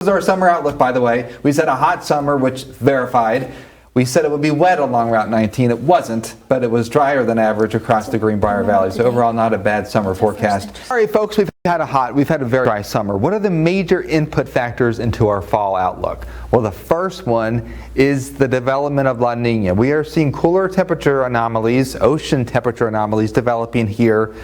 This is our summer outlook, by the way. We said a hot summer, which verified. We said it would be wet along Route 19. It wasn't, but it was drier than average across the Greenbrier Valley. So overall, not a bad summer forecast. All right, folks, we've had a very dry summer. What are the major input factors into our fall outlook? Well, the first one is the development of La Nina. We are seeing cooler temperature anomalies, ocean temperature anomalies developing here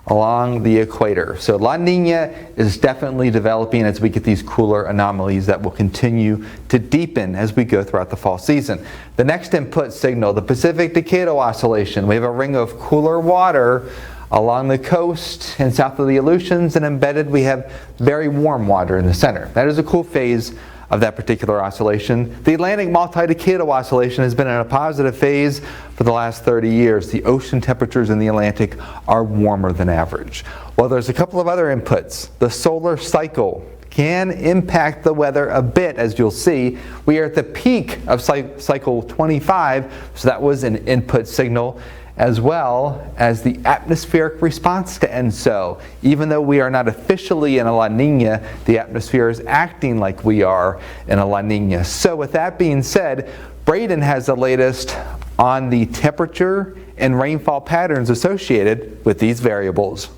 along the equator. So La Nina is definitely developing as we get these cooler anomalies that will continue to deepen as we go throughout the fall season. The next input signal, the Pacific Decadal Oscillation. We have a ring of cooler water along the coast and south of the Aleutians, and embedded we have very warm water in the center. That is a cool phase of that particular oscillation. The Atlantic Multi-Decadal Oscillation has been in a positive phase for the last 30 years. The ocean temperatures in the Atlantic are warmer than average. Well, there's a couple of other inputs. The solar cycle can impact the weather a bit, as you'll see. We are at the peak of cycle 25, so that was an input signal, as well as the atmospheric response to ENSO. Even though we are not officially in a La Nina, the atmosphere is acting like we are in a La Nina. So with that being said, Braden has the latest on the temperature and rainfall patterns associated with these variables.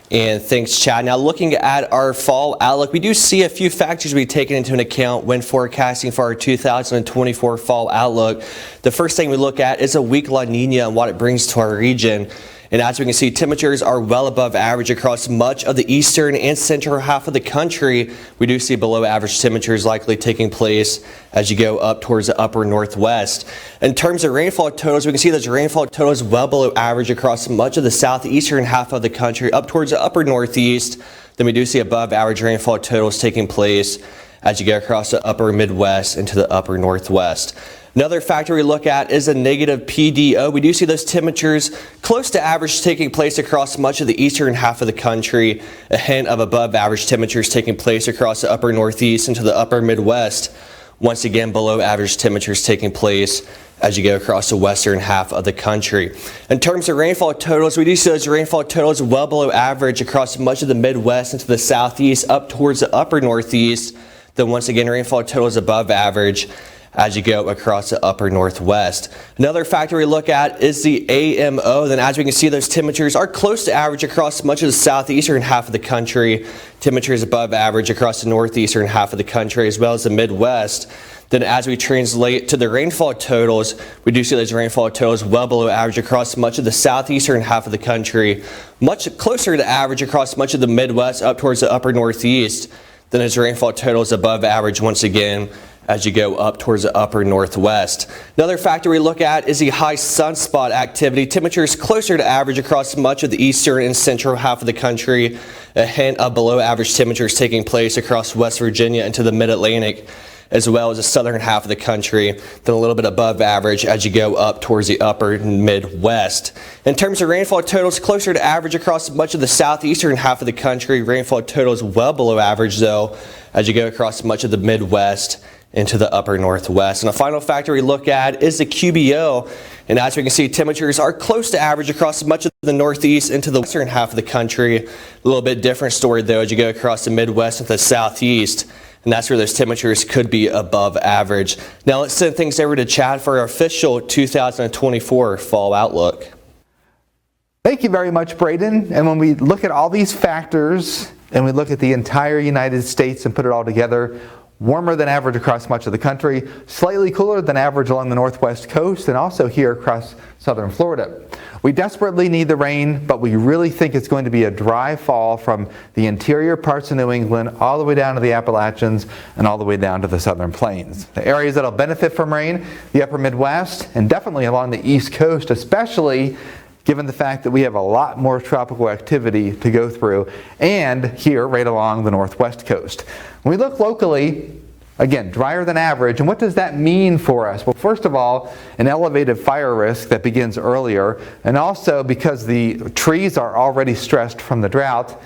And thanks, Chad. Now, looking at our fall outlook, we do see a few factors we've taken into account when forecasting for our 2024 fall outlook. The first thing we look at is a weak La Nina and what it brings to our region. And as we can see, temperatures are well above average across much of the eastern and central half of the country. We do see below average temperatures likely taking place as you go up towards the upper northwest. In terms of rainfall totals, we can see those rainfall totals well below average across much of the southeastern half of the country, up towards the upper northeast. Then we do see above average rainfall totals taking place as you go across the upper Midwest into the upper Northwest. Another factor we look at is a negative PDO. We do see those temperatures close to average taking place across much of the eastern half of the country, a hint of above average temperatures taking place across the upper Northeast into the upper Midwest. Once again, below average temperatures taking place as you go across the western half of the country. In terms of rainfall totals, we do see those rainfall totals well below average across much of the Midwest into the southeast, up towards the upper Northeast. Then once again, rainfall totals above average as you go across the upper Northwest. Another factor we look at is the AMO. Then as we can see, those temperatures are close to average across much of the southeastern half of the country. Temperatures above average across the northeastern half of the country as well as the Midwest. Then as we translate to the rainfall totals, we do see those rainfall totals well below average across much of the southeastern half of the country, much closer to average across much of the Midwest up towards the upper Northeast. Then those rainfall totals above average once again as you go up towards the upper Northwest. Another factor we look at is the high sunspot activity. Temperatures closer to average across much of the eastern and central half of the country. A hint of below average temperatures taking place across West Virginia into the mid-Atlantic, as well as the southern half of the country, then a little bit above average as you go up towards the upper Midwest. In terms of rainfall totals, closer to average across much of the southeastern half of the country. Rainfall totals well below average, though, as you go across much of the Midwest into the upper Northwest. And a final factor we look at is the QBO. And as we can see, temperatures are close to average across much of the Northeast into the western half of the country. A little bit different story, though, as you go across the Midwest into the Southeast. And that's where those temperatures could be above average. Now let's send things over to Chad for our official 2024 fall outlook. Thank you very much, Braden. And when we look at all these factors and we look at the entire United States and put it all together, warmer than average across much of the country, slightly cooler than average along the northwest coast, and also here across southern Florida. We desperately need the rain, but we really think it's going to be a dry fall from the interior parts of New England all the way down to the Appalachians and all the way down to the southern plains. The areas that will benefit from rain, the upper Midwest, and definitely along the East Coast, especially given the fact that we have a lot more tropical activity to go through, and here right along the northwest coast. When we look locally, again, drier than average. And what does that mean for us? Well, first of all, an elevated fire risk that begins earlier, and also because the trees are already stressed from the drought,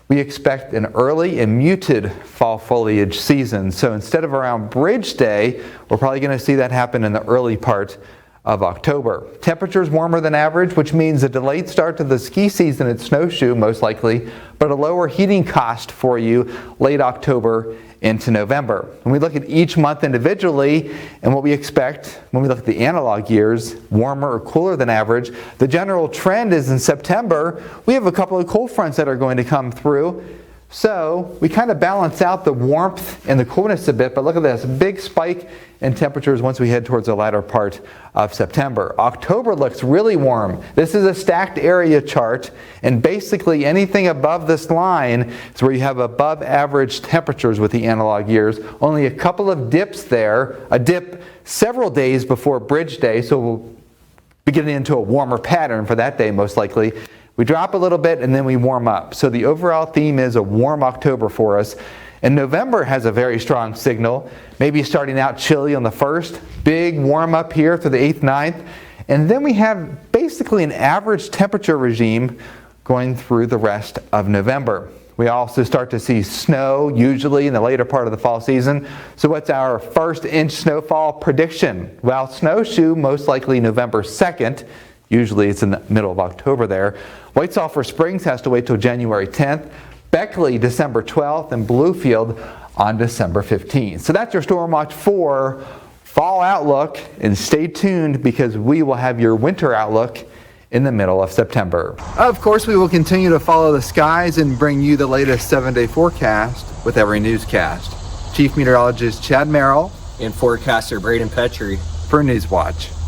we expect an early and muted fall foliage season. So instead of around Bridge Day, we're probably going to see that happen in the early part of October. Temperatures warmer than average, which means a delayed start to the ski season at snowshoe most likely, but a lower heating cost for you late October into November. When we look at each month individually and what we expect when we look at the analog years, warmer or cooler than average, the general trend is in September, we have a couple of cold fronts that are going to come through. So we kind of balance out the warmth and the coolness a bit, but look at this, big spike in temperatures once we head towards the latter part of September. October looks really warm. This is a stacked area chart, and basically anything above this line is where you have above average temperatures with the analog years. Only a couple of dips there, a dip several days before Bridge Day, so we'll be getting into a warmer pattern for that day most likely. We drop a little bit and then we warm up. So the overall theme is a warm October for us. And November has a very strong signal, maybe starting out chilly on the 1st, big warm up here through the 8th, 9th. And then we have basically an average temperature regime going through the rest of November. We also start to see snow usually in the later part of the fall season. So what's our first inch snowfall prediction? Well, snowshoe most likely November 2nd. Usually it's in the middle of October there. White Sulphur Springs has to wait till January 10th. Beckley, December 12th, and Bluefield on December 15th. So that's your Stormwatch 4 fall outlook. And stay tuned because we will have your winter outlook in the middle of September. Of course, we will continue to follow the skies and bring you the latest 7-day forecast with every newscast. Chief Meteorologist Chad Merrill and forecaster Braden Petrie for Newswatch.